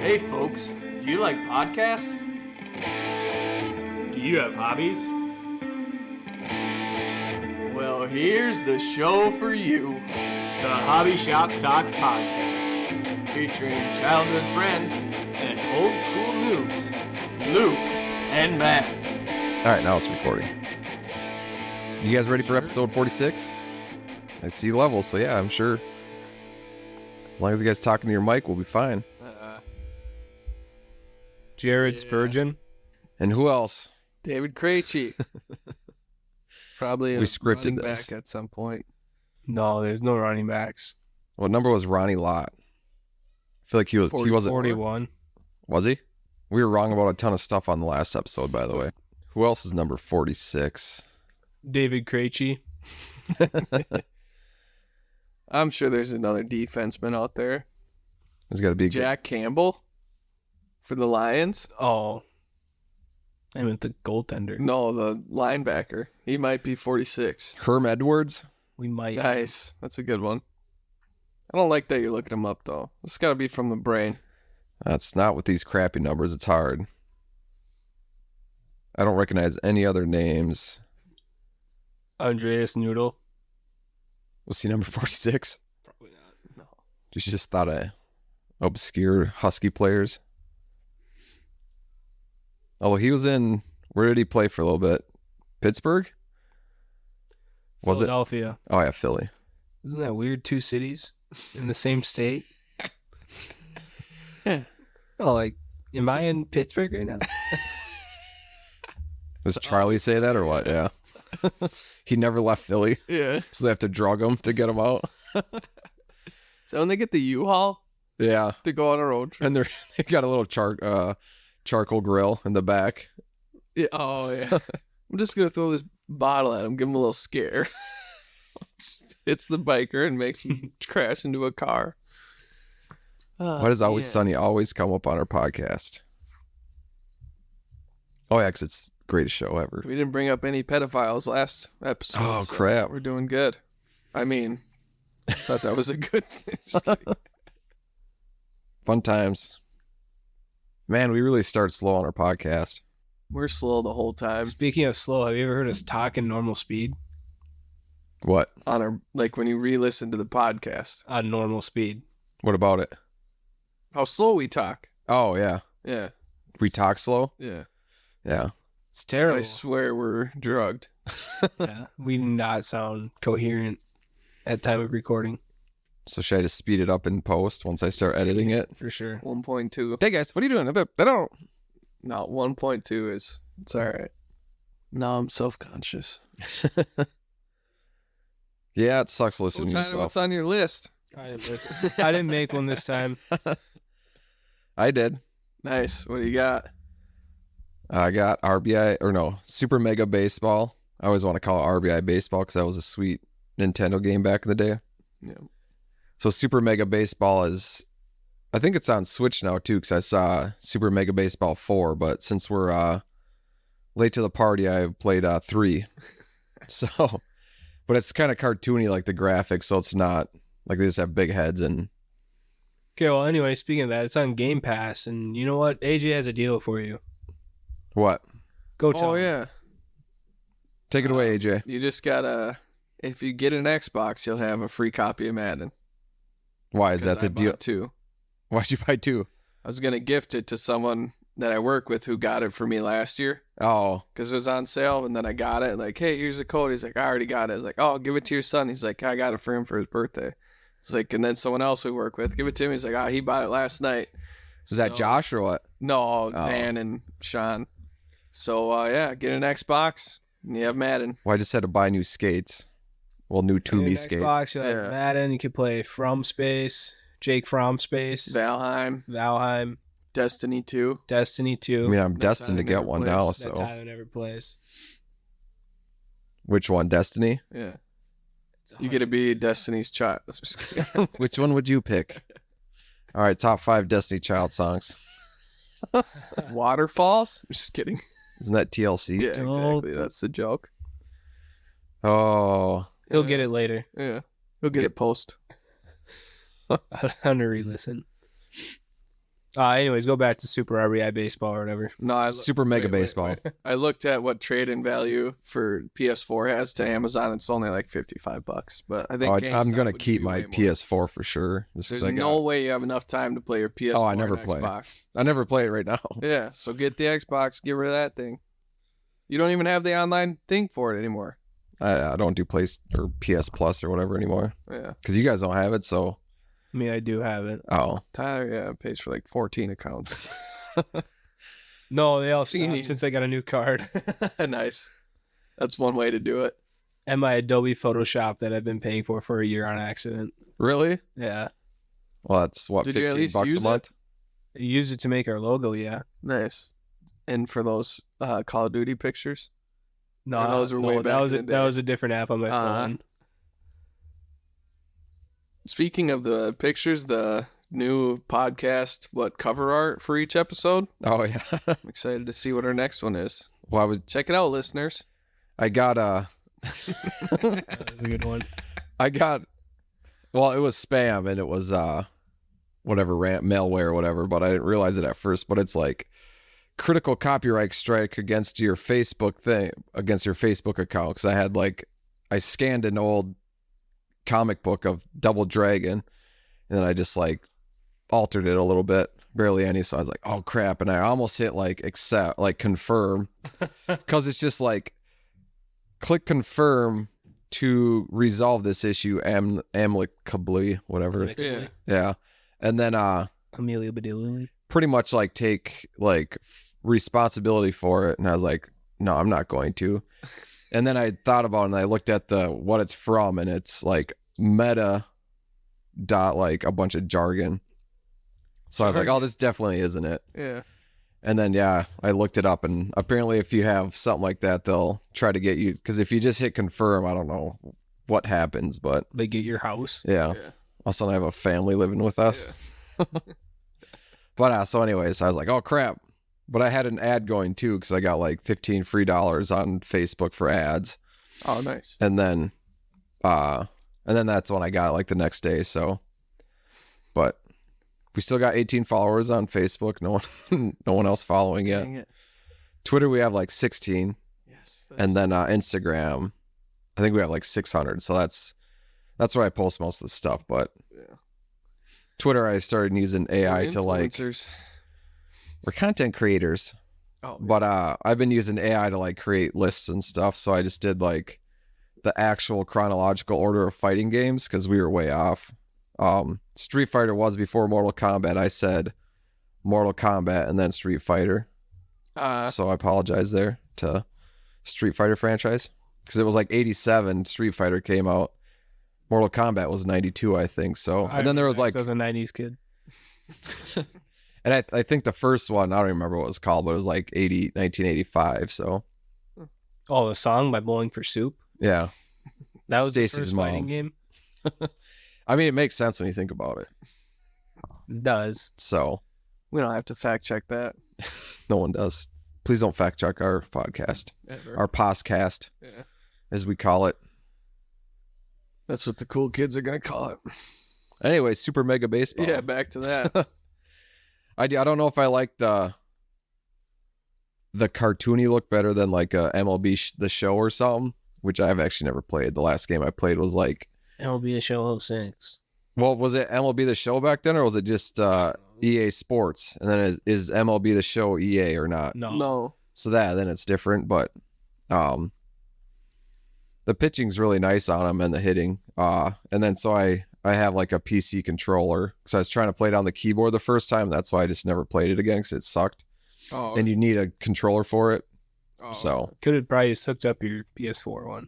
Hey folks, do you like podcasts? Do you have hobbies? Well, here's the show for you. The Hobby Shop Talk Podcast. Featuring childhood friends And Old School Noobs. Luke and Matt. Alright, now it's recording. You guys ready for episode 46? I see levels, so yeah, I'm sure. As long as you guys talking to your mic, we'll be fine. Jared Spurgeon. And who else? David Krejci. Probably We scripted running this. back at some point. No, there's no running backs. What number was Ronnie Lott? I feel like he wasn't. 41. Was he? We were wrong about a ton of stuff on the last episode, by the way. Who else is number 46? David Krejci. I'm sure there's another defenseman out there. There's got to be Jack Campbell for the Lions. Oh. I meant the goaltender. No, the linebacker. He might be 46. Herm Edwards. We might. Nice. That's a good one. I don't like that you're looking him up, though. It's got to be from the brain. That's not with these crappy numbers. It's hard. I don't recognize any other names. Andreas Noodle. Was he number 46? Probably not. No. You just thought of obscure Husky players. Oh, he was in. Where did he play for a little bit? Pittsburgh? Was it? Philadelphia. Oh, yeah, Philly. Isn't that weird? Two cities in the same state? Oh, like, am I in Pittsburgh right now? Does Charlie say that or what? Yeah. He never left Philly, Yeah. so they have to drug him to get him out. So when they get the U-Haul Yeah. to go on a road trip. And they got a little charcoal grill in the back. Yeah. Oh, yeah. I'm just going to throw this bottle at him, give him a little scare. Hits the biker and makes him crash into a car. Why does Always yeah. Sunny always come up on our podcast? Oh, yeah, because it's the greatest show ever. We didn't bring up any pedophiles last episode. Oh, so crap. We're doing good. I mean, I thought that was a good thing. Just kidding. Fun times. Man, we really start slow on our podcast. We're slow the whole time. Speaking of slow, have you ever heard us talk in normal speed? What? On our, like when you re-listen to the podcast. On normal speed. What about it? How slow we talk. Oh, yeah. Yeah. We talk slow? Yeah. Yeah. It's terrible. I swear we're drugged. Yeah, we do not sound coherent at time of recording, So should I just speed it up in post once I start editing it? for sure. 1.2. Hey, guys, what are you doing? I don't. No, 1.2 is, it's all right. Now I'm self-conscious. Yeah, it sucks listening to What's yourself. on your list? I didn't make one this time. I did. Nice. What do you got? I got Super Mega Baseball. I always want to call it RBI Baseball because that was a sweet Nintendo game back in the day. Yeah. So Super Mega Baseball is, I think it's on Switch now too because I saw Super Mega Baseball 4, but since we're late to the party, I played 3. So, but it's kind of cartoony, like the graphics, so it's not, like they just have big heads and... Okay, well, anyway, speaking of that, it's on Game Pass, and you know what? AJ has a deal for you. What? Go tell Oh, him. yeah. Take it away, AJ. You just gotta, if you get an Xbox, you'll have a free copy of Madden. Why is that the deal? Too. Why'd you buy 2? I was gonna gift it to someone that I work with who got it for me last year Oh, because it was on sale, and then I got it. Like, hey, here's a code. He's like, I already got it. I was like, oh, I'll give it to your son. He's like, I got it for him for his birthday. It's like, and then someone else we work with, give it to him. He's like, he bought it last night. is that So- Josh or what? No, Dan and Sean. So yeah, get an Xbox and you have Madden. Well, I just had to buy new skates. Well, new Get an Toomey skates. Xbox, you have Yeah. Madden, you could play From Space, Jake From Space, Valheim, Valheim, Destiny 2. Destiny 2. I mean, I'm That destined to Tyler get never one plays. now, that so. Tyler never plays. Which one? Destiny? Yeah. It's You get to be Destiny's child. Just kidding. Which one would you pick? All right, top 5 Destiny Child songs. Waterfalls? Just kidding. Isn't that TLC? Yeah, Don't- exactly. That's the joke. Oh, He'll get it later. Yeah. He'll get it post. I'm gonna re-listen. Anyways, go back to Super RBI baseball or whatever. No, Super Mega Baseball. I looked at what trade-in value for PS4 has to Amazon. It's only like $55, but I think I'm GameStop gonna would keep be my way more. PS4 for sure. Just 'cause There's I no got- way you have enough time to play your PS4. Oh, I never and play. Xbox. I never play it right now. Yeah, so get the Xbox, get rid of that thing. You don't even have the online thing for it anymore. I don't do PS Plus or whatever anymore Yeah, because you guys don't have it. So I mean, I do have it. oh, Tyler pays for like 14 accounts. No, they all Teeny. stopped since I got a new card. Nice. That's one way to do it. And my Adobe Photoshop that I've been paying for a year on accident. really? Yeah. Well, that's what Did you at 15 least bucks a use month. I used it to make our logo, yeah. Nice. And for those Call of Duty pictures? No, Or those were way that back was in a, the that day. was a different app on my phone. Speaking of the pictures, the new podcast, cover art for each episode? Oh yeah. I'm excited to see what our next one is. Well, Check it out, listeners. I got That was a good one. well, it was spam and it was whatever malware or whatever, but I didn't realize it at first. But it's like critical copyright strike against your Facebook account because I scanned an old comic book of Double Dragon and then I just like altered it a little bit, barely any. So I was like, oh crap, and I almost hit like accept, like confirm, because it's just like click confirm to resolve this issue amicably, whatever. Yeah. Yeah, and then Amelia Bedelia. pretty much like take like responsibility for it, and I was like, no, I'm not going to. And then I thought about it and I looked at what it's from, and it's like meta dot like a bunch of jargon. So I was like, oh, this definitely isn't it. Yeah. And then yeah, I looked it up, and apparently if you have something like that, they'll try to get you, because if you just hit confirm, I don't know what happens, but They get your house. yeah. Yeah. Also, I have a family living with us. But so anyways, I was like, oh crap. But I had an ad going too, because I got like $15 free on Facebook for ads. Oh, nice. And then that's when I got it like the next day. So, but we still got 18 followers on Facebook. No one else following yet. Dang it. Twitter, we have like 16. Yes. And then Instagram, I think we have like 600. So that's where I post most of the stuff. But Yeah. Twitter, I started using AI to like, Influencers. we're content creators. Oh, But I've been using AI to like create lists and stuff. So I just did like the actual chronological order of fighting games because we were way off. Street Fighter was before Mortal Kombat. I said Mortal Kombat and then Street Fighter. So I apologize there to Street Fighter franchise, because it was like 87 Street Fighter came out. Mortal Kombat was 92, I think. So and then there was like, I was a 90s kid. and I think the first one, I don't remember what it was called, but it was like 1985. So Oh, the song by Bowling for Soup. yeah. That was Stacy's the first mom. fighting game. I mean, it makes sense when you think about it. It does. So we don't have to fact check that. no one does. Please don't fact check our podcast, Ever. our podcast, Yeah. as we call it. That's what the cool kids are going to call it. Anyway, Super Mega Baseball. Yeah, back to that. I don't know if I like the cartoony look better than like a MLB the Show or something, which I've actually never played. The last game I played was like, MLB Show 06. well, was it MLB the Show back then, or was it just EA Sports? And then is MLB the Show EA or not? No. No. So then it's different, but the pitching's really nice on them and the hitting. And then so I have like a PC controller because I was trying to play it on the keyboard the first time. That's why I just never played it again because it sucked. Oh, And you need a controller for it. So Could have probably just hooked up your PS4 one.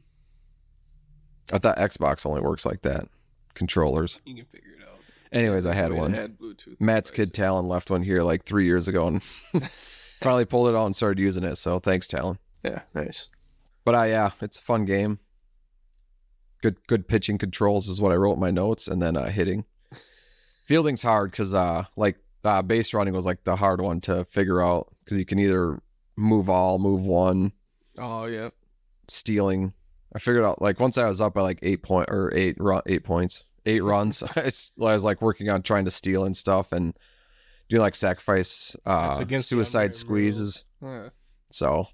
I thought Xbox only works like that. Controllers. You can figure it out. Anyways, I had we one. had Bluetooth Matt's kid devices. Talon left one here like 3 years ago and finally pulled it out and started using it. So thanks, Talon. Yeah, nice. But yeah, it's a fun game. Good pitching controls is what I wrote in my notes, and then hitting. Fielding's hard because base running was like the hard one to figure out because you can either move all, move one, Oh, yeah. stealing. I figured out like once I was up by like 8 points, 8 runs. I was like working on trying to steal and stuff and do like sacrifice It's against the suicide unwritten squeezes. Yeah, So,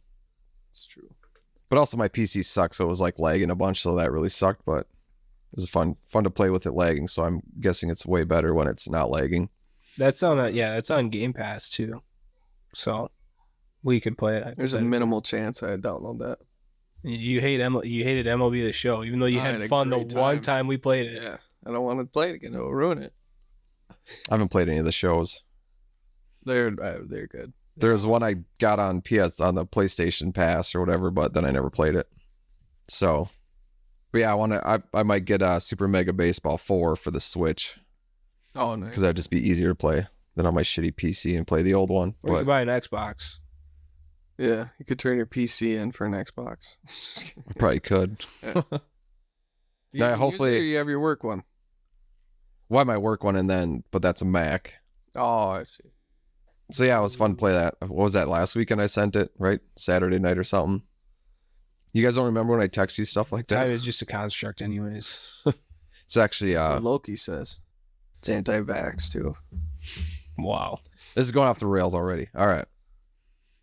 it's true. but also my PC sucks, so it was like lagging a bunch, so that really sucked. But it was fun to play with it lagging. So I'm guessing it's way better when it's not lagging. That's on Game Pass too. So we could play it. There's a minimal chance I download that. You hated MLB The Show, even though you I had had a fun the great one time. time we played it. Yeah, I don't want to play it again. It'll ruin it. I haven't played any of the shows. They're good. There's one I got on on the PlayStation Pass or whatever, but then I never played it. So, but yeah, I might get Super Mega Baseball 4 for the Switch Oh, nice. because that'd just be easier to play than on my shitty PC and play the old one. Or you But could buy an Xbox. Yeah, you could trade your PC in for an Xbox. I probably could. Do Yeah, use hopefully- it or you have your work one. Well, I might work one but that's a Mac. Oh, I see. So yeah, it was fun to play that. What was that, last weekend I sent it, right? Saturday night or something. You guys don't remember when I text you stuff like Time that? is just a construct, anyways. It's actually So Loki says it's anti-vax too. Wow. this is going off the rails already. All right.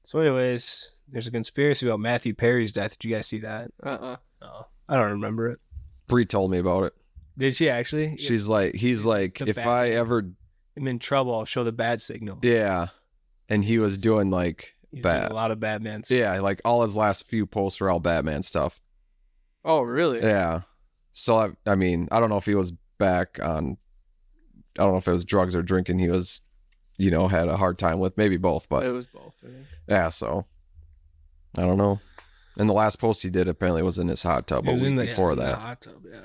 So, anyways, there's a conspiracy about Matthew Perry's death. Did you guys see that? Uh-uh. No, I don't remember it. Bree told me about it. Did she actually? He's like, the if bad I man. ever, I'm in trouble. I'll show the bad signal. yeah. And he was doing like He's doing bad. a lot of Batman stuff. Yeah, like all his last few posts were all Batman stuff. Oh, really? Yeah. So I mean, I don't know if he was back on. I don't know if it was drugs or drinking. He was, had a hard time with. Maybe both, but It was both. I think. yeah. So I don't know. And the last post he did apparently was in his hot tub It a was week in the before in the that. hot tub, yeah.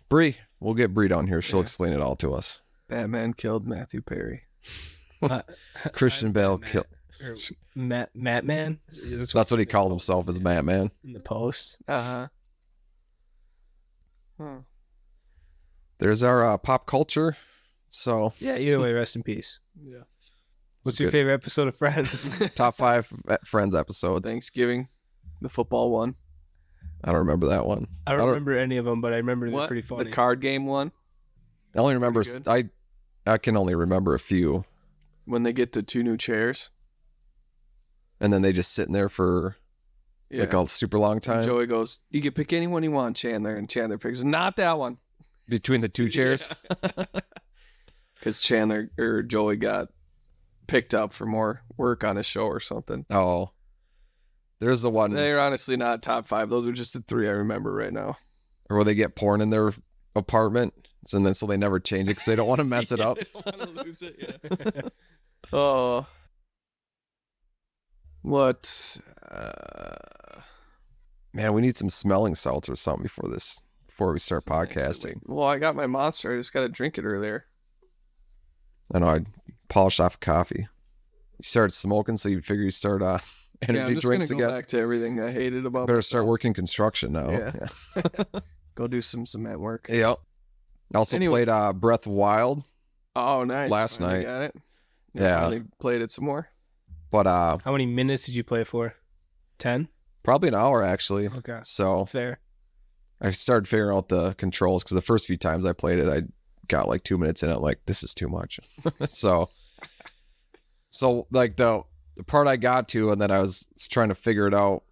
Bree, we'll get Bree down here. She'll Yeah. explain it all to us. Batman killed Matthew Perry. Christian Bale Matt, killed. or Matt Man. That's what he called himself, as Batman. in the post. Uh-huh. Huh. There's our pop culture. So Yeah. Either way, rest in peace. Yeah. What's It's your good. favorite episode of Friends? top 5 Friends episodes. Thanksgiving, the football one. I don't remember that one. I don't remember any of them, but I remember they're What? pretty funny. The card game one. I only remember. Pretty I can only remember a few, When they get the 2 new chairs. and then they just sitting there for Yeah. like a super long And time Joey goes, "You can pick anyone you want, Chandler." And Chandler picks, "Not that one." between the 2 chairs. Because Chandler or Joey got picked up for more work on his show or something. Oh, there's the one They're honestly not top 5. Those are just the 3 I remember right now. where they get porn in their apartment, and then so they never change it because they don't want to mess it up. They don't want to lose it. Yeah. Oh. What? Man, we need some smelling salts or something before we start podcasting. Well, I got my Monster. I just got to drink it earlier. I know I polished off coffee. You started smoking, so you figure you start Yeah, energy I'm just drinks gonna go again. back to everything I hated about. Better start myself. working construction now. Yeah. Go do some cement work. Yep. I also Anyway. played Breath of Wild, Oh, nice. Last Finally night. got it. Yeah. Finally played it some more. but How many minutes did you play for? 10? probably an hour actually. Okay. So Fair. I started figuring out the controls because the first few times I played it, I got like 2 minutes in. I'm like, this is too much. so like the part I got to, and then I was trying to figure it out.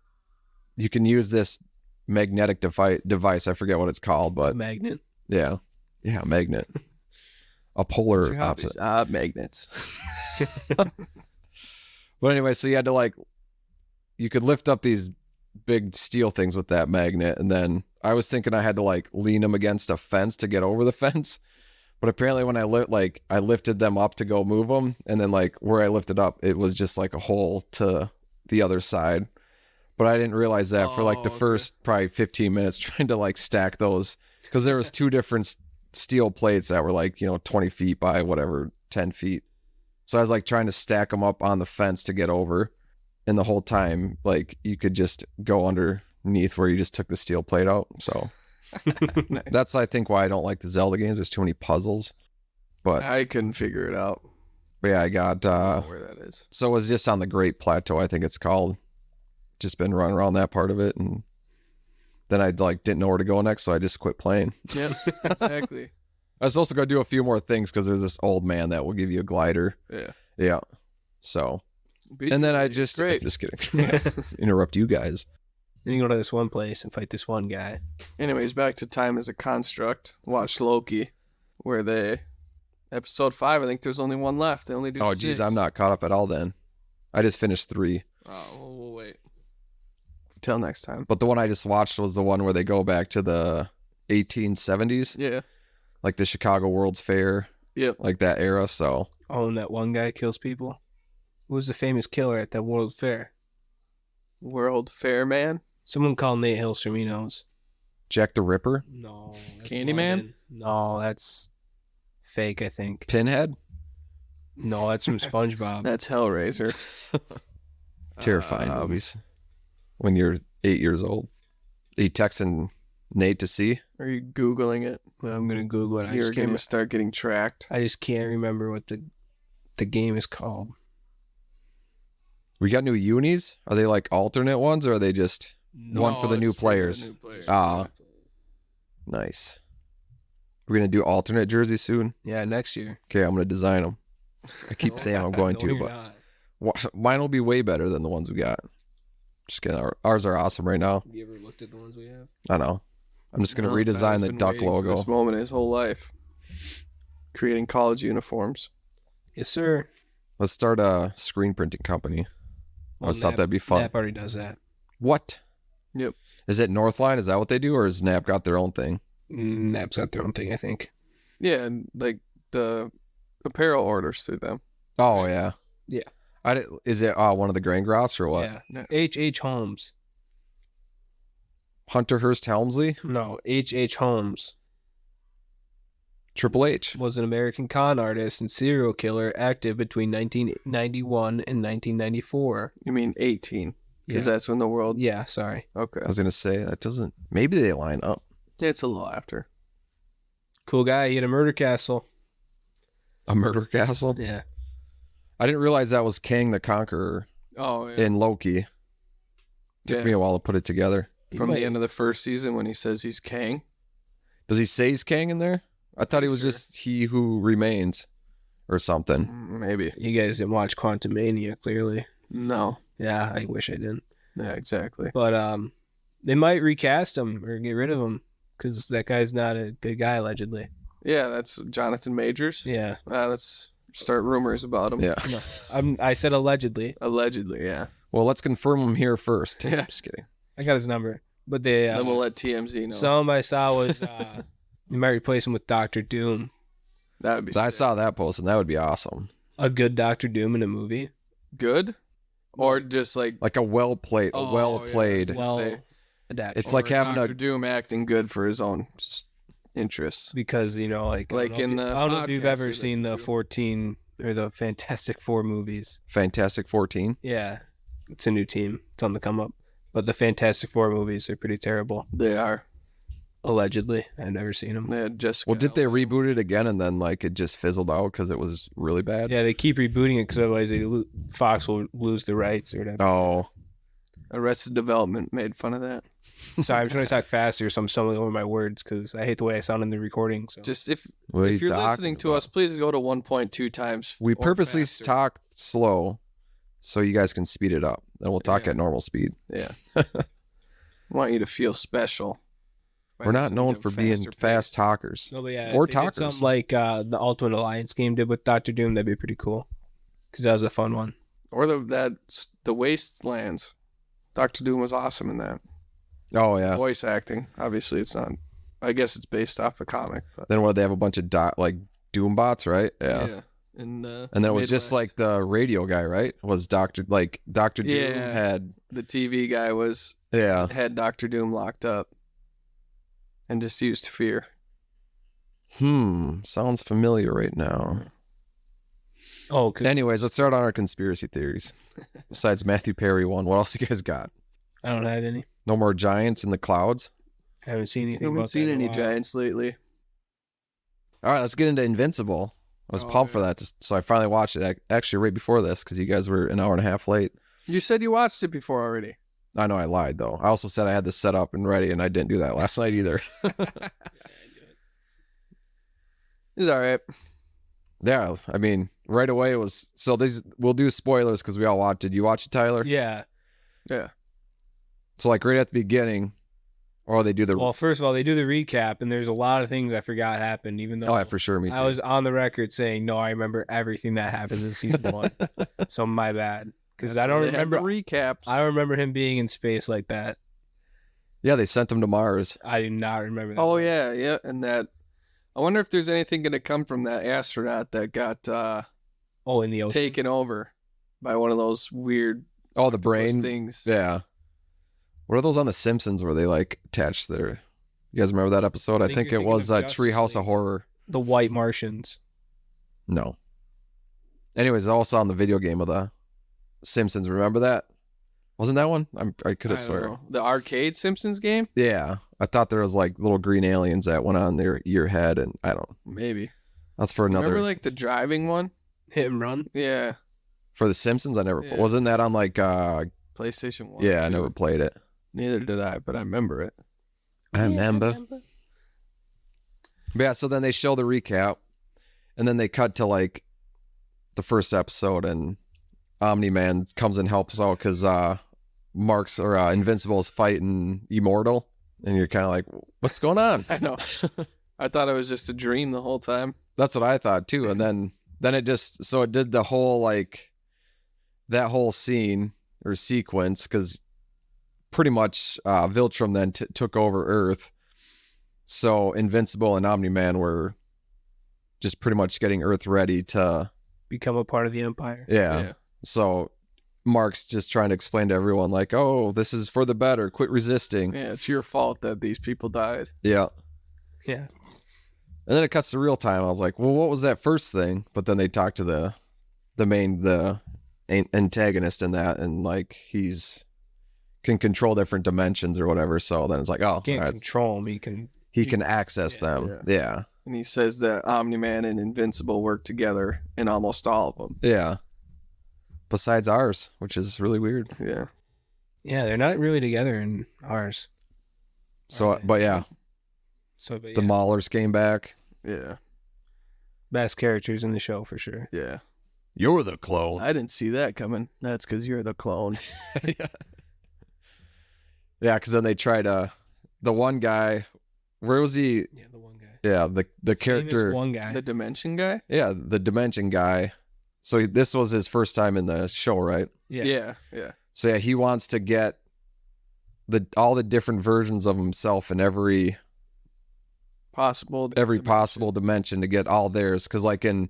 You can use this magnetic device. I forget what it's called, but Magnet. yeah, magnet. A polar What's your opposite. hobbies? Magnets. But anyway, so you had to you could lift up these big steel things with that magnet, and then I was thinking I had to lean them against a fence to get over the fence. But apparently when I lifted them up to go move them, and then where I lifted up, it was just like a hole to the other side. But I didn't realize that for the Oh, okay. first probably 15 minutes trying to stack those, because there was 2 different steel plates that were 20 feet by whatever, 10 feet. So I was trying to stack them up on the fence to get over. And the whole time, you could just go underneath where you just took the steel plate out. So Nice. that's, I think, why I don't like the Zelda games. There's too many puzzles. But I couldn't figure it out. yeah, I got, I don't know where that is. so it was just on the Great Plateau, I think it's called. Just been running around that part of it. And then I didn't know where to go next. So I just quit playing. Yeah, exactly. I was supposed to go do a few more things because there's this old man that will give you a glider. Yeah. Yeah. So, and then I just Great. just kidding. Interrupt you guys. Then you go to this one place and fight this one guy. Anyways, back to Time as a Construct. Watch Loki, where they episode 5. I think there's only one left. They only do. Oh, 6. geez, I'm not caught up at all. Then I just finished 3. Oh, well, we'll wait till next time. But the one I just watched was the one where they go back to the 1870s, Yeah. like the Chicago World's Fair, Yep. like that era. So Oh, and that one guy kills people. Who was the famous killer at that World Fair? World Fair Man. Someone called Nate Hillstrom. He knows. Jack the Ripper, No. that's Candyman? London. No, that's fake, I think. Pinhead, No, that's from SpongeBob. That's Hellraiser. terrifying movies. When you're 8 years old, are you texting Nate to see? Are you Googling it? Well, I'm gonna Google it. You're going to start getting tracked. I just can't remember what the game is called. We got new unis. Are they like alternate ones, or are they just one for the new players? Ah, nice. We're gonna do alternate jerseys soon. Yeah, next year. Okay, I'm gonna design them. I keep saying I'm going No, to, you're but not. mine will be way better than the ones we got. Just kidding. Ours are awesome right now. Have you ever looked at the ones we have? I know. I'm just gonna No, redesign Tyler's the been duck waiting for logo. this moment his whole life. Creating college uniforms. Yes, sir. Let's start a screen printing company. I always thought that'd be fun. Nap already does that. What? Yep. Is it Northline? Is that what they do, or has Nap got their own thing? Nap's got their own thing, I think. Yeah, and like the apparel orders through them. Oh yeah. Yeah. Is it one of the Graingrafts or what? Yeah. Yeah. H.H. Holmes. Hunter Hearst Helmsley, No, H.H. Holmes Triple H. was an American con artist and serial killer active between 1991 and 1994. You mean 18? Because Yeah. that's when the world. Yeah, sorry. Okay. I was gonna say that doesn't. Maybe they line up. Yeah, it's a little after. Cool guy. He had a murder castle. A murder castle. Yeah. I didn't realize that was Kang the Conqueror Oh, yeah. in Loki. Took Yeah. me a while to put it together. From the end of the first season when he says he's Kang. Does he say he's Kang in there? I thought he was Sure. just he who remains, or something. Maybe. You guys didn't watch Quantum Mania, clearly. No. Yeah, I wish I didn't. Yeah, exactly. But they might recast him or get rid of him because that guy's not a good guy, allegedly. Yeah, that's Jonathan Majors. Yeah. Let's start rumors about him. Yeah. I said allegedly. Allegedly, yeah. Well, let's confirm him here first. Yeah. Just kidding. I got his number. But they Then we'll let TMZ know. some I saw was they might replace him with Doctor Doom. That would be I sick. saw that post, and that would be awesome. A good Doctor Doom in a movie. Good? Or just like... Like a well played, Oh, well yeah, played. that's Well say. adapted. It's like having Dr. a Doom acting good for his own interests. because, you know, like I don't know I don't know if you've podcast ever we seen listen the to. 14 or the Fantastic Four movies. Fantastic 14. Yeah. It's a new team. It's on the come up. But the Fantastic Four movies are pretty terrible. They are. Allegedly. I've never seen them. They had Jessica. Well, did they Alba. reboot it again, and then like it just fizzled out because it was really bad? Yeah, they keep rebooting it because otherwise Fox will lose the rights or whatever. Oh, Arrested Development made fun of that. Sorry, I'm trying to talk faster, so I'm stumbling over my words because I hate the way I sound in the recording. So Just if what are you you're talking listening to about? us, please go to 1.2 times. We or purposely faster. talk slow so you guys can speed it up. Then we'll talk Yeah. at normal speed. Yeah. I want you to feel special. by We're not listening known to for being faster fast pace. talkers. no, but yeah, Or if they did talkers. something like the Ultimate Alliance game did with Doctor Doom, that'd be pretty cool because that was a fun one. Or the Wastelands. Dr. Doom was awesome in that. Oh yeah. Voice acting. Obviously, it's not. I guess it's based off a comic. But Then what? They have a bunch of like Doom bots, right? Yeah. And And then it was just like the radio guy, right? Was Doctor Doom Yeah. had the TV guy had Dr. Doom locked up and just used fear. Sounds familiar right now. Oh, Anyways, let's start on our conspiracy theories. Besides Matthew Perry one, what else you guys got? I don't have any. No more giants in the clouds. I haven't seen I anything. haven't about seen that in a any while. giants lately. All right, let's get into Invincible. I was Oh, pumped for yeah. that, so I finally watched it. Actually, right before this, because you guys were an hour and a half late. You said you watched it before already. I know I lied though. I also said I had this set up and ready, and I didn't do that last night either. It's all right. Yeah, I mean, right away it was so these we'll do spoilers because we all watched it. You watch it, Tyler? Yeah. Yeah. So like right at the beginning, or they do the Well, first of all, they do the recap, and there's a lot of things I forgot happened, even though oh yeah, for sure, me too. I was on the record saying, no, I remember everything that happened in season 1. So my bad. Because I don't remember recaps. I don't remember him being in space like that. Yeah, they sent him to Mars. I do not remember that. Oh yeah, and that. I wonder if there's anything going to come from that astronaut that got in the ocean. taken over by one of those weird Oh, the brain things. Yeah. What are those on The Simpsons where they like attach their? You guys remember that episode? I think you're it thinking was of Justice Treehouse of League. Horror. The White Martians. No. Anyways, also on the video game of the Simpsons. Remember that? Wasn't that one? I could have I don't swear. know. The arcade Simpsons game? Yeah, I thought there was like little green aliens that went on your head, and I don't. Maybe. That's for another. Remember like the driving one? Hit and run. Yeah. For the Simpsons, I never. Yeah. Wasn't that on like? PlayStation 1. Yeah, I 2. never played it. Neither did I, but I remember it. I remember. But yeah, so then they show the recap, and then they cut to like the first episode, and Omni-Man comes and helps out because Mark's or Invincible is fighting Immortal, and you're kind of like, what's going on? I know. I thought it was just a dream the whole time. That's what I thought too, and then it just so it did the whole like that whole scene or sequence because pretty much Viltrum then took over Earth. So Invincible and Omni-Man were just pretty much getting Earth ready to become a part of the Empire. Yeah. So Mark's just trying to explain to everyone like, oh, this is for the better. Quit resisting. Yeah, it's your fault that these people died. Yeah. Yeah. And then it cuts to real time. I was like, well, what was that first thing? But then they talk to the antagonist in that, and like can control different dimensions or whatever. So then it's like, oh, Can't all right, control him. he can access them. Yeah. And he says that Omni-Man and Invincible work together in almost all of them. Yeah. Besides ours, which is really weird. Yeah. Yeah, they're not really together in ours. So, Right. but yeah, But the Maulers came back. Yeah. best characters in the show for sure. Yeah. You're the clone. I didn't see that coming. That's because you're the clone. Yeah, because then they tried the one guy. Where was he? Yeah, the one guy. Yeah, the character. Famous one guy. The Dimension guy? Yeah, the Dimension guy. So this was his first time in the show, right? Yeah. Yeah. So yeah, he wants to get all the different versions of himself in every Possible dimension to get all theirs. Because like in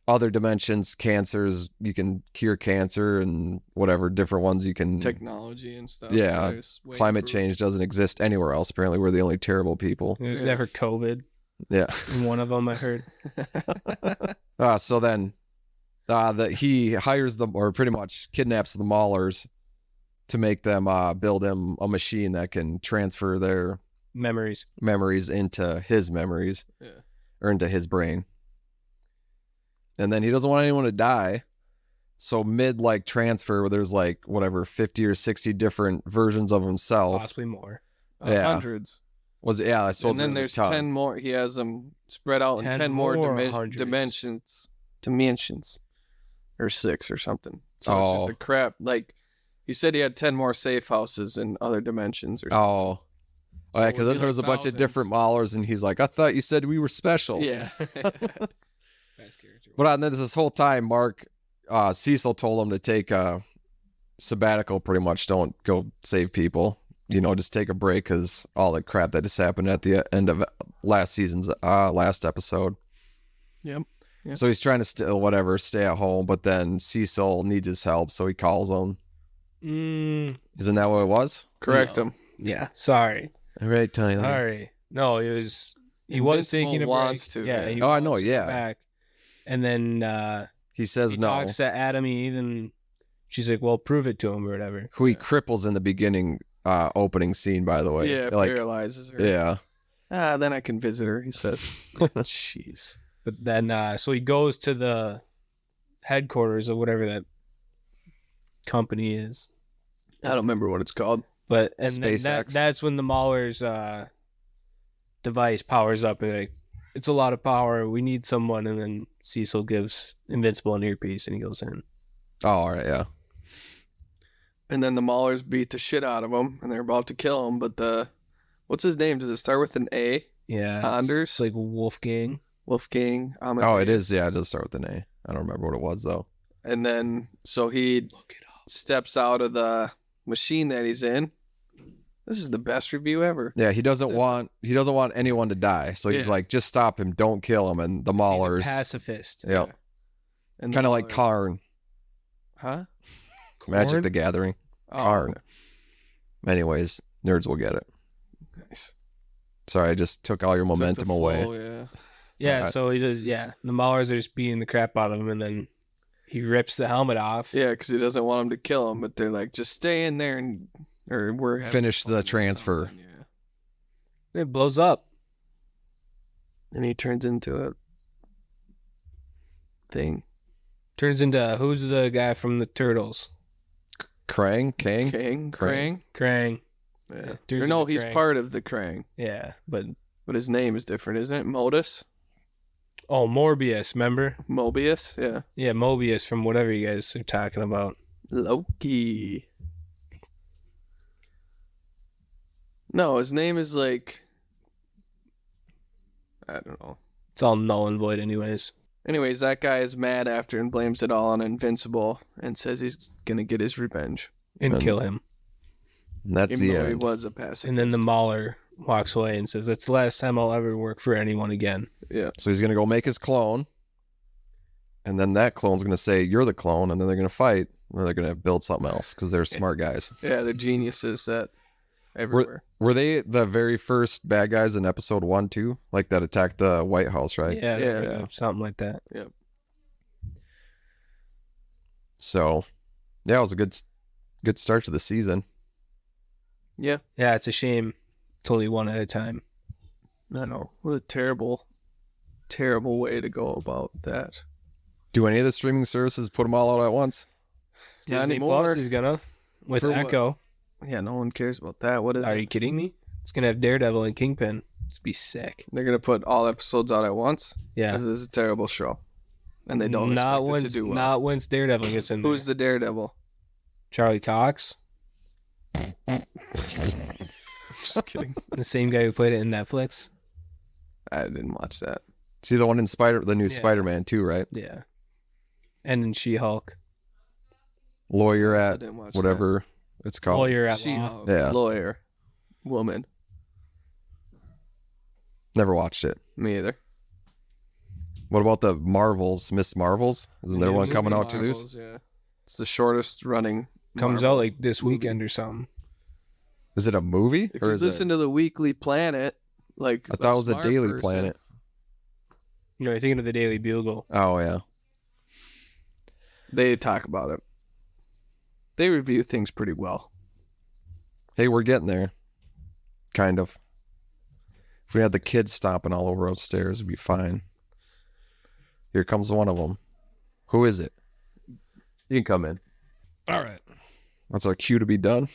other dimensions, cancers, you can cure cancer and whatever different ones you can. technology and stuff. Yeah, There's way climate improved. change doesn't exist anywhere else. Apparently, we're the only terrible people. There's Yeah. never COVID Yeah. in one of them, I heard. So then that he hires them, or pretty much kidnaps the Maulers to make them build him a machine that can transfer their Memories. memories into his memories. Yeah. Or into his brain. And then he doesn't want anyone to die. So mid like transfer, where there's like whatever 50 or 60 different versions of himself. Possibly more. Yeah. Hundreds. I suppose. And then there's there's a ton. 10 more. He has them spread out in 10 10 more more hundreds. dimensions. Or 6 or something. So it's just a crap. Like, he said he had 10 more safe houses in other dimensions or something. Oh. So Yeah, it because would then be there was a like bunch of different thousands. Maulers, and he's like, I thought you said we were special. Yeah. Best character. But then this whole time, Cecil told him to take a sabbatical, pretty much. Don't go save people. Just take a break because all the crap that just happened at the end of last season's last episode. Yep. Yeah. So he's trying to stay at home, but then Cecil needs his help, so he calls him. Isn't that what it was? Correct No. him. Yeah. Sorry. All right, Tyler. Sorry. No, he was Invincible taking a break. wants to, Yeah. yeah. He Oh, I know, wants to yeah. go back. And then He says he no. talks to Adam Eve, and she's like, well, prove it to him or whatever. Who he cripples in the beginning opening scene, by the way. Yeah, paralyzes her. Yeah. Then I can visit her, he says. Jeez. But then, so he goes to the headquarters of whatever that company is. I don't remember what it's called. And then SpaceX. that's when the Mauler's device powers up. And like, it's a lot of power. We need someone. And then Cecil gives Invincible an earpiece and he goes in. Oh, all right, yeah. And then the Maulers beat the shit out of him, and they're about to kill him. But what's his name? Does it start with an A? Yeah. Anders? It's like Wolfgang. Wolfgang. Oh, it is. Yeah, it does start with an A. I don't remember what it was though. And then so he steps out of the machine that he's in. This is the best review ever. Yeah, he doesn't want anyone to die. So he's Yeah. like, just stop him, don't kill him. And the Maulers, He's a pacifist. yeah, And kind the of like Maulers- Karn, Huh? Magic Korn? the Gathering. Oh, Karn. Anyways, nerds will get it. nice. Sorry, I just took all your Took the momentum away. flow, yeah. Yeah, Uh, so he does. Yeah, the Maulers are just beating the crap out of him, and then he rips the helmet off. Yeah, because he doesn't want him to kill him, but they're like, just stay in there and or we're having Finish fun the or transfer. something, yeah. It blows up. And he turns into a thing. Turns into who's the guy from the Turtles? Krang, Kang. Krang. Krang. Yeah. Turns Or no, into he's Krang. part of the Krang, Yeah, but but his name is different, isn't it? Modus, oh, Morbius, remember? Mobius, yeah. Yeah, Mobius from whatever you guys are talking about. Loki. No, his name is like, I don't know. It's all null and void, anyways. Anyways, that guy is mad after and blames it all on Invincible and says he's gonna get his revenge. And And- kill him. And that's Even the though he end. was a pacifist. And then the Mauler walks away and says, "That's the last time I'll ever work for anyone again." yeah. So he's gonna go make his clone, and then that clone's gonna say, "You're the clone," and then they're gonna fight, and then they're gonna build something else because they're smart guys. Yeah, they're geniuses that everywhere. Were they the very first bad guys in episode 1, 2, like that attacked the White House, right? Yeah, Yeah. something like that. So, yeah, it was a good start to the season. Yeah. Yeah, it's a shame. It's only one at a time. I know. What a terrible, terrible way to go about that. Do any of the streaming services put them all out at once? Not Disney anymore. Plus is gonna with For what? Echo. Yeah, no one cares about that. What is Are it? you kidding me? It's gonna have Daredevil and Kingpin. It's be sick. They're gonna put all episodes out at once. Yeah. This is a terrible show, and they don't not expect once, it to do well. not once Daredevil gets in. Who's the Daredevil? Charlie Cox, Just kidding. the same guy who played it in Netflix. I didn't watch that. See the one in the new Yeah. Spider-Man 2, right? Yeah. And in She-Hulk, Lawyer I at didn't watch whatever it's called. lawyer at law. She-Hulk, Yeah. lawyer, woman. Never watched it. Me either. What about the Marvels, Miss Marvels? Isn't there Yeah, one Disney coming out too? Marvels, yeah. It's the shortest running. Comes Marvel out like this movie. weekend or something. Is it a movie If or you is listen it? to the Weekly Planet, like I thought it was a smart Daily person- Planet. You know, you're thinking of the Daily Bugle. Oh yeah. They talk about it. They review things pretty well. Hey, we're getting there. Kind of. If we had the kids stomping all over upstairs, it'd be fine. Here comes one of them. Who is it? You can come in. All right. That's our cue to be done.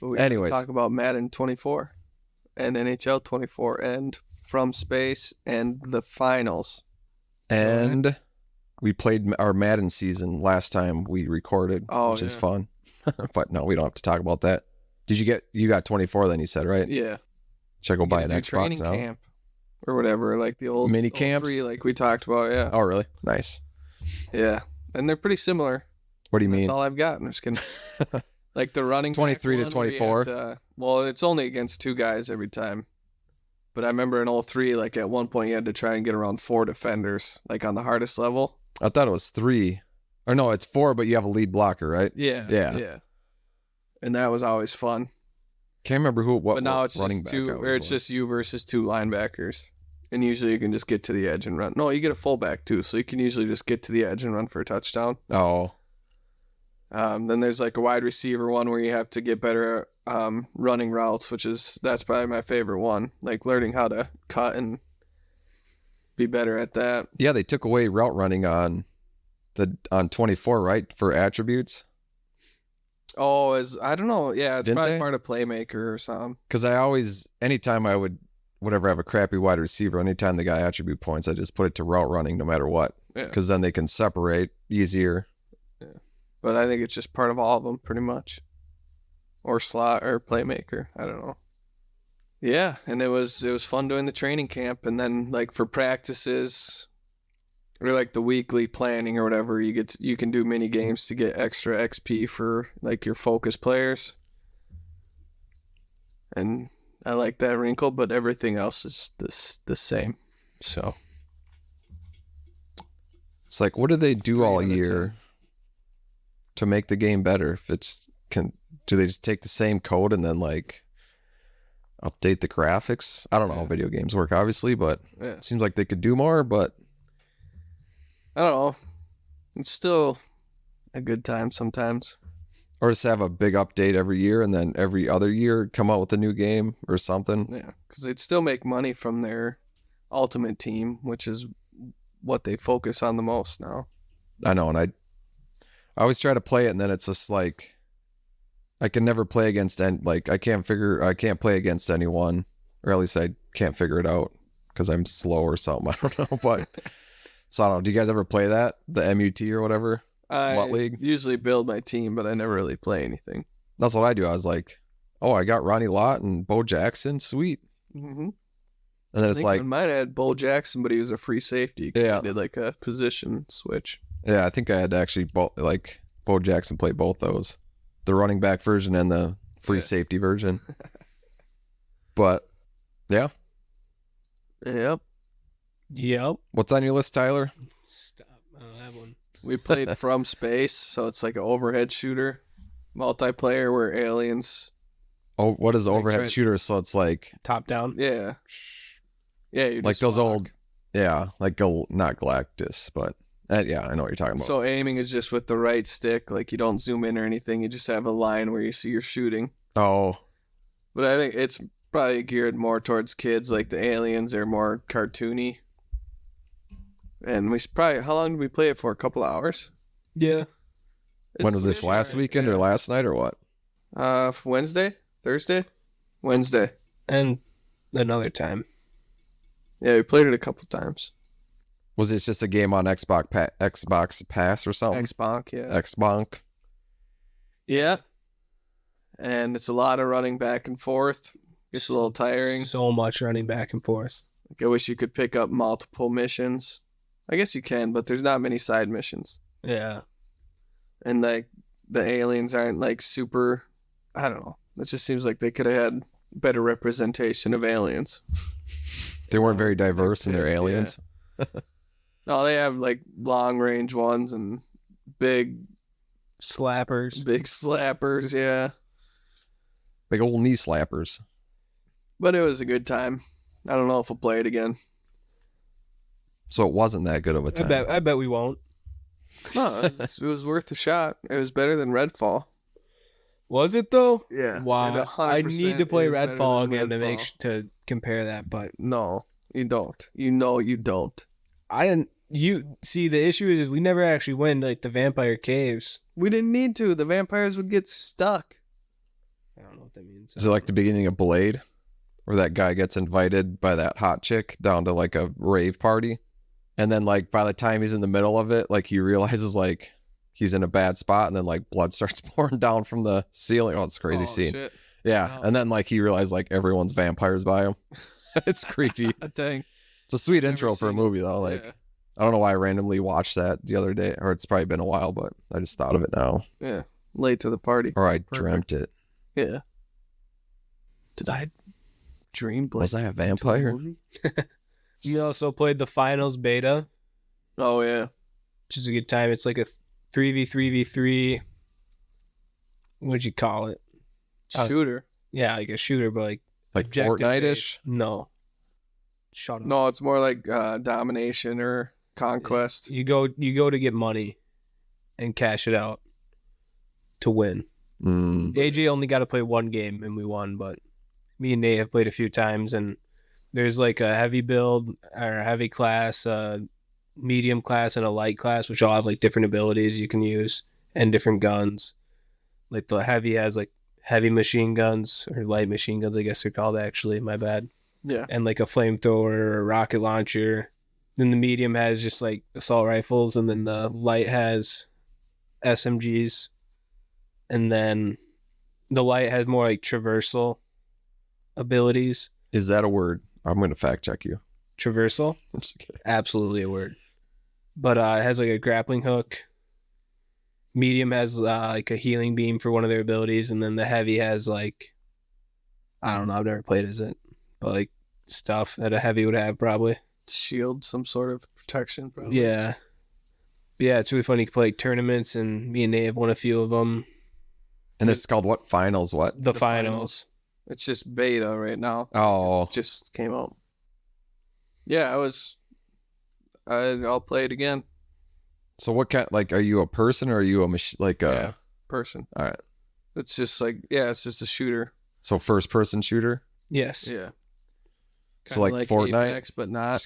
But we Anyways. talk about Madden 24 and NHL 24 and From Space and the finals. And we played our Madden season last time we recorded, Oh, which is yeah. fun. But no, we don't have to talk about that. You got 24 then you said, right? Yeah. Should I go You buy gotta an do Xbox training now? camp or whatever, like the old Mini old camps? 3 like we talked about. Yeah. Oh, really? Nice. Yeah. And they're pretty similar. What do you That's mean? all I've got. I'm just kidding. Like the running back 23 to one where you 24? have to- well, it's only against 2 guys every time. But I remember in 03, like at one point you had to try and get around 4 defenders, like on the hardest level. I thought it was 3. Or no, it's 4, but you have a lead blocker, right? Yeah. Yeah. Yeah. And that was always fun. Can't remember what But now it's running just back 2, I or always it's was. just you versus 2 linebackers. And usually you can just get to the edge and run. No, you get a fullback too, so you can usually just get to the edge and run for a touchdown. Oh, Then there's like a wide receiver one where you have to get better running routes, that's probably my favorite one. Like learning how to cut and be better at that. yeah, they took away route running on 24, right? For attributes. Oh, I don't know. Yeah, it's Didn't probably they? part of Playmaker or something. Because anytime I would whatever, I have a crappy wide receiver, anytime they got attribute points, I just put it to route running no matter what. Yeah. Because then they can separate easier. But I think it's just part of all of them, pretty much. Or slot or playmaker. I don't know. Yeah, and it was fun doing the training camp, and then like for practices or like the weekly planning or whatever, you can do mini games to get extra XP for like your focus players. And I like that wrinkle, but everything else is the same. So It's like, what do they do 3 all out of year 10. to make the game better? Do they just take the same code and then like update the graphics? I don't know how video games work, obviously, but Yeah. it seems like they could do more, but I don't know. It's still a good time sometimes. or just have a big update every year and then every other year come out with a new game or something. Yeah, because they'd still make money from their Ultimate Team, which is what they focus on the most now. I know, and I always try to play it, and then it's just like I can never play against I can't play against anyone, or at least I can't figure it out because I'm slow or something. I don't know, but so I don't know. Do you guys ever play that, the MUT or whatever? I league? usually build my team, but I never really play anything. That's what I do. I was like, oh, I got Ronnie Lott and Bo Jackson, sweet. Mm-hmm. And then I it's think like, I might have had Bo Jackson, but he was a free safety. Yeah. He did like a position switch. yeah, I think I had to actually like Bo Jackson play both those, the running back version and the free safety version. But yeah, Yep. Yep. what's on your list, Tyler? Stop. I don't have one. We played From Space, so it's like an overhead shooter multiplayer where aliens. Oh, what is Like overhead try- shooter? So it's like Top down. Yeah. Yeah, you like just those walk. old, yeah, like not Galactus, but yeah, I know what you're talking about. So aiming is just with the right stick. Like you don't zoom in or anything. You just have a line where you see you're shooting. Oh, But I think it's probably geared more towards kids. Like the aliens are more cartoony. And how long did we play it for? A couple hours? Yeah. when was this? It's Last alright, weekend or last night or what? Wednesday? Thursday? Wednesday. And another time. Yeah, we played it a couple times. Was it just a game on Xbox Pass or something? Xbox, yeah. Xbox. Yeah. And it's a lot of running back and forth. It's a little tiring. So much running back and forth. Like, I wish you could pick up multiple missions. I guess you can, but there's not many side missions. Yeah. And like the aliens aren't like super. I don't know. It just seems like they could have had better representation of aliens. They weren't very diverse in their pissed, yeah. aliens. No, they have like long range ones and big Slappers. slappers. Yeah, Big old knee slappers. but it was a good time. I don't know if we'll play it again. So it wasn't that good of a time. I bet we won't. No, it was worth a shot. It was better than Redfall. Was it though? Yeah. Wow. It I 100% need to play is better Redfall than again to make Redfall. to compare that, but No, you don't. You know you don't. I didn't. You see, the issue is we never actually went like the vampire caves. We didn't need to. The vampires would get stuck. I don't know what that means. Is it like the beginning of Blade, where that guy gets invited by that hot chick down to like a rave party, and then like by the time he's in the middle of it, like he realizes like he's in a bad spot, and then like blood starts pouring down from the ceiling. Oh, it's a crazy scene. Shit. Yeah, Wow. and then like he realized like everyone's vampires by him. It's creepy. Dang. It's a sweet Never intro for a seen it. movie though. Like Yeah. I don't know why I randomly watched that the other day, or it's probably been a while, but I just thought of it now, Yeah. Late to the party. or I Perfect. dreamt it. Yeah. Did I dream Blade? Was I a vampire? You also played the finals beta, Oh yeah. which is a good time. It's like a 3v3v3. What'd you call it? Shooter. Yeah, like a shooter, but like Like objective Fortnite-ish? based. No. Shut up. No, it's more like domination or conquest. You go to get money and cash it out to win. AJ only got to play one game and we won, but me and Nate have played a few times, and there's like a heavy build or a heavy class, medium class, and a light class, which all have like different abilities you can use and different guns. Like the heavy has like heavy machine guns or light machine guns, I guess they're called actually. My bad. Yeah. and like a flamethrower or a rocket launcher. Then the medium has just like assault rifles, and then the light has SMGs. And then the light has more like traversal abilities. Is that a word? I'm going to fact check you. Traversal? I'm just kidding. Absolutely a word. But it has like a grappling hook. Medium has like a healing beam for one of their abilities, and then the heavy has like, I don't know, I've never played as it, but like stuff that a heavy would have probably. Shield, some sort of protection, probably. Yeah. But yeah, it's really fun. You can play like tournaments, and me and Nate have won a few of them. And this is called what? Finals what? The finals. It's just beta right now. Oh. It just came out. Yeah, I'll play it again. So what kind, like, are you a person or are you a machine, like a... Yeah, person. All right. It's just like, it's just a shooter. So first person shooter? Yes. Yeah. So like Fortnite? Apex, but not.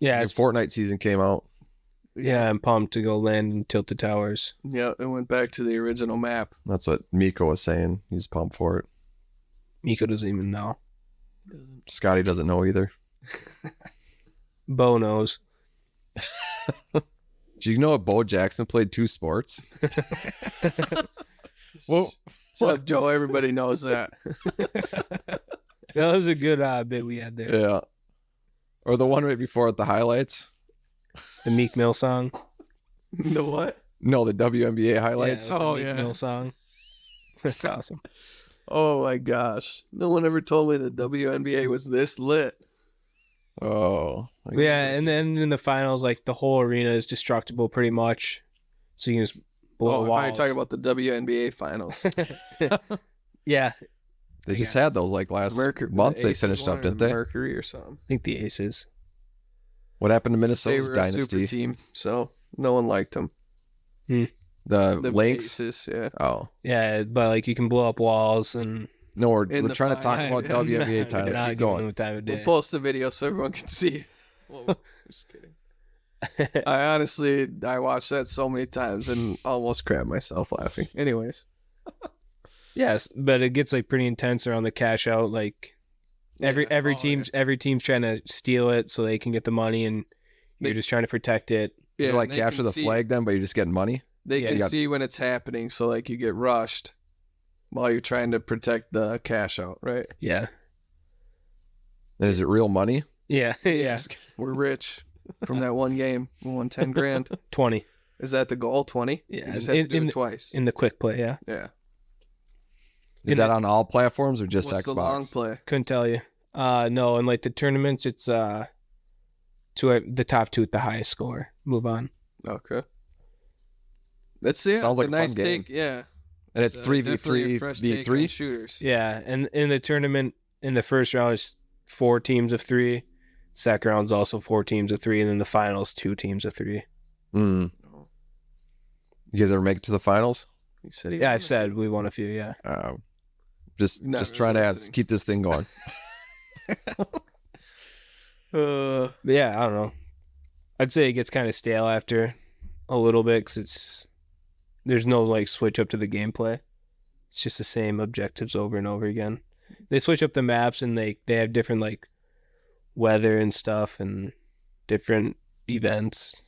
Yeah. Your It's, Fortnite season came out. yeah, I'm pumped to go land in Tilted Towers. Yeah, it went back to the original map. That's what Miko was saying. He's pumped for it. Miko doesn't even know. Scotty doesn't know either. Bo knows. Do you know Bo Jackson played 2 sports? Well, Shut up, Joe. Everybody knows that. That was a good bit we had there. yeah. Or the one right before it, the highlights? The Meek Mill song. The what? No, the WNBA highlights. Yeah, it was the Oh, Meek yeah. Mill song. That's awesome. Oh my gosh. No one ever told me the WNBA was this lit. Oh. Yeah, and then in the finals, like the whole arena is destructible pretty much. So you can just blow Oh, I thought you walls. were talking about the WNBA finals. Yeah, They I just guess. had those like last Mercury, month. the They Aces finished won, up, or didn't the they? Mercury or something. I think the Aces. What happened to They Minnesota's were a dynasty? super team, so no one liked them. The The Lynx? Aces, yeah. Oh. Yeah, but like you can blow up walls and No, we're In the trying to talk finals, about yeah. WNBA title. Not Keep giving going. them time of We'll day. post the video so everyone can see. Well, just kidding. I watched that so many times and almost crapped myself laughing. Anyways. Yes, but it gets like pretty intense around the cash out. Like every Oh, team's trying to steal it so they can get the money, and you're They- just trying to protect it. Is it Yeah, like they capture can the see- flag then, but you're just getting money? They Yeah, can you got- see when it's happening, so like you get rushed while you're trying to protect the cash out, right? Yeah, And is it real money? yeah, yeah. We're rich from that one game. We won 10 grand. 20 Is that the goal? 20? Yeah, You just have to do in it the- twice. in the quick play. Yeah, Yeah. Is that on all platforms or just What's Xbox? the long play? couldn't tell you. No, in like the tournaments, it's to the top 2 with the highest score move on. Okay. That's Sounds it's like a a nice fun game. take. Yeah. And it's definitely a 3v3 fresh take on v3? shooters. Yeah, and in the tournament, in the first round, it's 4 teams of 3. Second round's also 4 teams of 3, and then the finals 2 teams of 3. Mm. Oh. You guys ever make it to the finals? He said he Yeah, I wanted said to. we won a few. Yeah, Just Not just really trying to listening. keep this thing going. but yeah, I don't know. I'd say it gets kind of stale after a little bit because there's no like switch up to the gameplay. It's just the same objectives over and over again. They switch up the maps and they have different like weather and stuff and different events.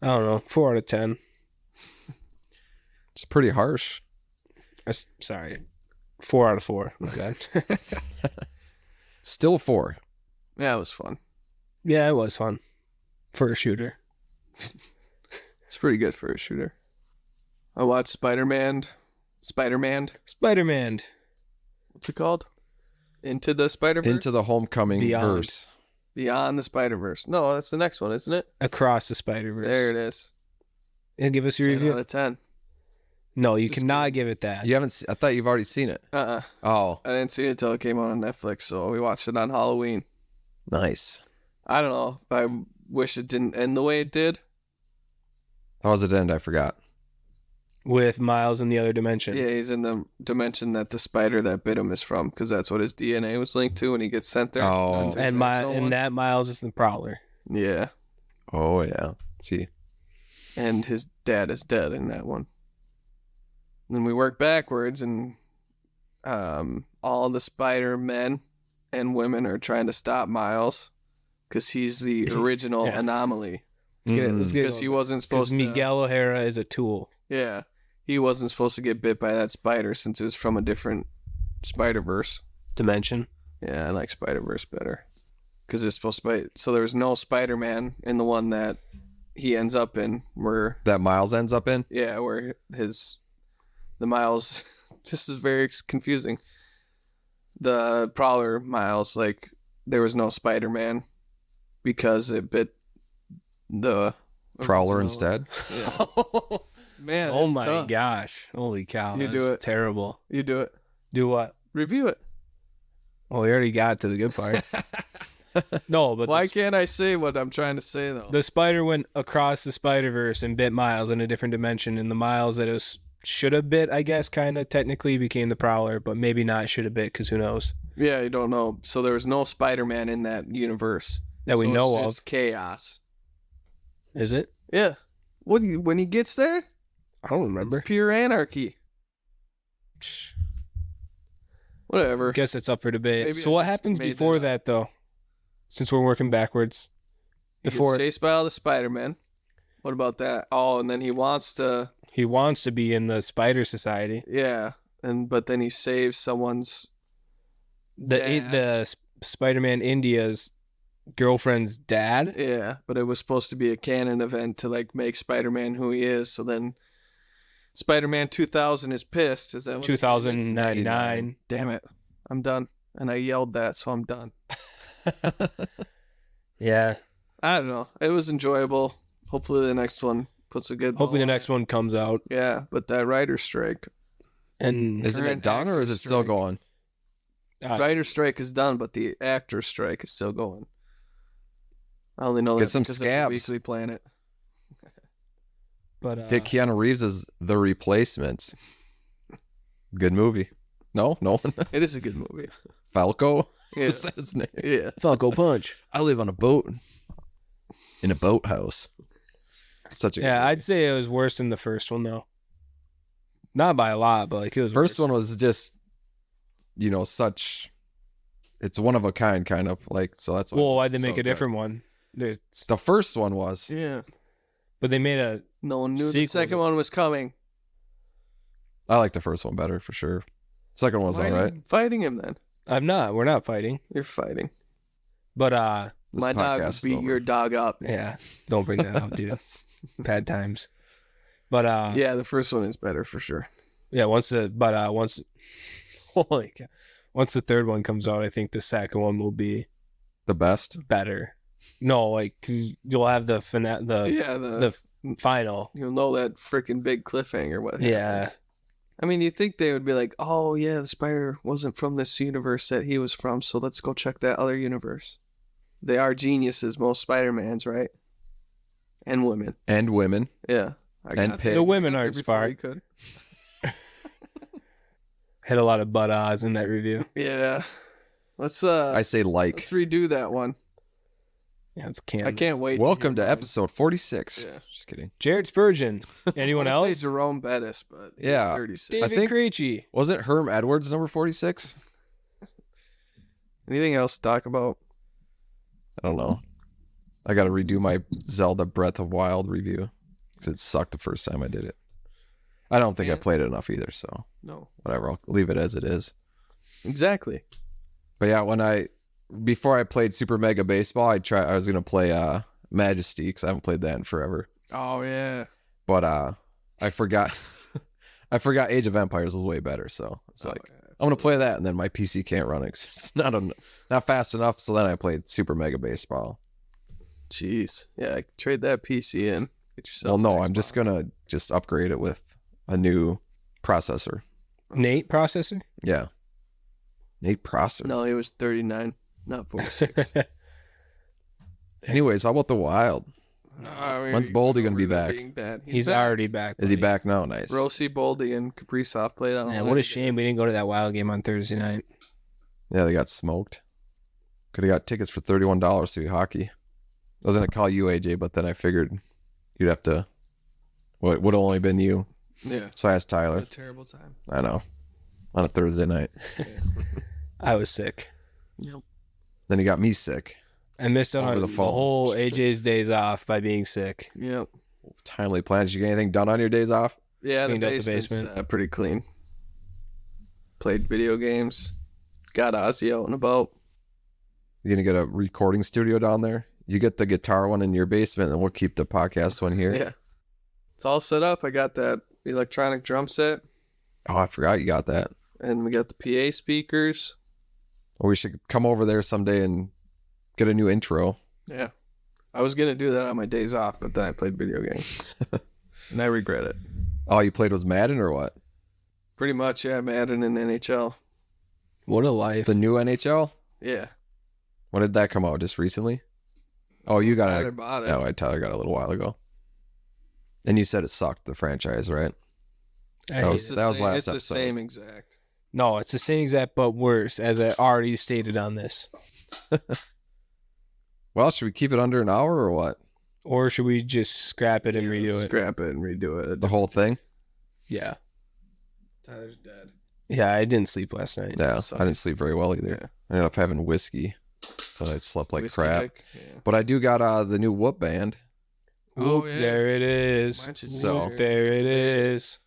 I don't know. 4 out of 10. It's pretty harsh. Sorry. 4 out of 4. Okay. Still 4. Yeah, it was fun. Yeah, it was fun for a shooter. It's pretty good for a shooter. I watched Spiderman. Spider-Man. What's it called? Into the Spider-Verse? Into the Homecoming Beyond. verse. Beyond the Spider-Verse. No, that's the next one, isn't it? Across the Spider-Verse. There it is. And give us your 10 review. out of 10. No, you Just cannot give it that. You haven't I thought you've already seen it. Oh, I didn't see it until it came out on Netflix, so we watched it on Halloween. nice. I don't know. I wish it didn't end the way it did. How does it end? I forgot. With Miles in the other dimension. Yeah, he's in the dimension that the spider that bit him is from, because that's what his DNA was linked to when he gets sent there. Oh. Not to his And actual one. that Miles is the Prowler. Yeah, Oh yeah. See. and his dad is dead in that one. Then we work backwards, and all the Spider-Men and women are trying to stop Miles because he's the original anomaly. Let's get Because he wasn't supposed Because to. Miguel O'Hara is a tool. Yeah, he wasn't supposed to get bit by that spider since it was from a different Spider-Verse. Dimension. Yeah, I like Spider-Verse better because it's supposed to be. So there was no Spider-Man in the one that he ends up in, where That Miles ends up in? where the Miles just is very confusing. The Prowler Miles, like there was no Spider-Man because it bit the Prowler original- instead? Yeah. Man, Oh it's my tough. gosh. Holy cow. You That's do it. terrible. You do it. Do what? Review it. Well, we already got to the good parts. No, but Why can't I say what I'm trying to say though? the spider went across the Spider-Verse and bit Miles in a different dimension, and the Miles that it should have bit, I guess, kind of technically became the Prowler, but maybe not should have bit because who knows? Yeah, you don't know. So there was no Spider-Man in that universe That we So know it's of. just chaos. Is it? Yeah. When he gets there, I don't it's remember. pure anarchy. Whatever. I guess it's up for debate. Maybe So I what just happens made before that that, though? Since we're working backwards. He gets Before chased by all the Spider-Men. What about that? Oh, and then he wants to. he wants to be in the Spider Society. Yeah, but then he saves someone's. The Spider-Man India's girlfriend's dad. Yeah, but it was supposed to be a canon event to like make Spider-Man who he is. So then, Spider-Man 2000 is pissed. Is that what it is? 2099. Damn it! I'm done, and I yelled that, so I'm done. Yeah. I don't know. It was enjoyable. Hopefully, the next one puts a good. Hopefully the ball on next one comes out. it. Yeah, but that writer's strike. And Isn't it Current done or is it actor still strike. going? Writer's strike is done, but the actor's strike is still going. I only know Get that some because of the scabs. Weekly Planet. but Get Keanu Reeves as the replacement. Good movie. No one. It is a good movie. Falco? Yeah. Is that his name? Yeah. Falco Punch. I live on a boat. In a boathouse. Such a good Yeah, movie. I'd say it was worse than the first one though. Not by a lot, but like it was First worse. one was just, such. It's one of a kind, kind of like. So that's why. Well, it was why'd they make so a good. different one? The first one was. Yeah. But they made a No one knew the Sequel. second one was coming. I like the first one better for sure. Second one was Why are alright. you fighting him then? we're not fighting. You're fighting. But This My dog podcast would is beat over. your dog up. yeah, don't bring that up, dude. Bad times. But Yeah, the first one is better for sure. once holy cow. Once the third one comes out, I think the second one will be The best. better. No, like cuz you'll have the Yeah, the final. you'll know that freaking big cliffhanger. What happens. Yeah. I mean, you think they would be like, oh yeah, the spider wasn't from this universe that he was from, so let's go check that other universe. They are geniuses, most Spider-Mans, right? And women. And women. Yeah. I And got pigs. that The women there aren't before smart. you could. Had a lot of butt odds in that review. Yeah. Let's I say like. let's redo that one. Yeah, it's canon. I can't wait. Welcome to hear mine. episode 46. Yeah. Just kidding. Jared Spurgeon. Anyone I wanna else? say Jerome Bettis, but he's Yeah. 36. David think- Krejci. Wasn't Herm Edwards number 46? Anything else to talk about? I don't know. I got to redo my Zelda Breath of Wild review because it sucked the first time I did it. I don't think I played it enough either, so No. whatever. I'll leave it as it is. Exactly. But yeah, before I played Super Mega Baseball, I was gonna play Majesty because I haven't played that in forever. Oh yeah. But I forgot I forgot Age of Empires was way better, so it's like I'm gonna play that, and then my PC can't run it 'cause it's not fast enough. So then I played Super Mega Baseball. Jeez. Yeah, trade that PC in. Get yourself. Well, no, an I'm just Xbox. gonna upgrade it with a new processor. Nate processor? Yeah, Nate processor. No, he was 39, not 46. Anyways, how about the Wild? When's Boldy gonna be back? Being bad. He's back. already back. Is he buddy. back now? Nice. Rosie Boldy and Kaprizov played on. Man, what a shame we didn't go to that Wild game on Thursday night. Yeah, they got smoked. Could have got tickets for $31 to see hockey. I was gonna call you AJ, but then I figured you'd have to. Well, it would have only been you, Yeah. so I asked What Tyler. a terrible time. I know. on a Thursday night. I was sick. Yep. Then he got me sick. I missed out Over on the the phone. whole AJ's days off by being sick. Yep. Timely plan. Did you get anything done on your days off? Yeah, the Cleaned out the basement's basement. pretty clean. Played video games. Got Ozzy out and about. You gonna get a recording studio down there? You get the guitar one in your basement, and we'll keep the podcast one here. Yeah. It's all set up. I got that electronic drum set, Oh, I forgot you got that. and we got the PA speakers. Well, we should come over there someday and get a new intro. Yeah. I was going to do that on my days off, but then I played video games. And I regret it. Oh, you played with Madden or what? Pretty much, yeah, Madden and NHL. What a life. The new NHL? Yeah. When did that come out? Just recently? Oh, you got Tyler it. bought it. Oh, Tyler got it a little while ago. And you said it sucked, the franchise, right? I that hate was- it. that last It's the episode. same exact. No, it's the same exact but worse, as I already stated on this. Well, should we keep it under an hour or what? Or should we just scrap it and redo it? Scrap it and redo it. The whole thing? Yeah. Tyler's dead. Yeah, I didn't sleep last night. Yeah, Sucks. I didn't sleep very well either. Yeah. I ended up having whiskey, so I slept like Whiskey crap. dick, yeah. But I do got the new Whoop band. Oh, Whoop, yeah. there it is. Why don't you So- Whoop, there it is.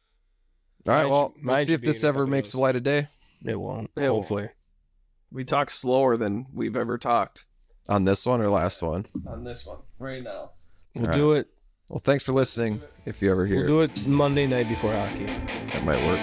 All right, Mine well, should- we'll mine see if should be this in a ever couple makes of the light of day It won't. It won't. Hopefully. We talk slower than we've ever talked on this one or last one. on this one right now. We'll All do it. Well, thanks for listening. If you ever hear We'll do it Monday night before hockey. it, that might work.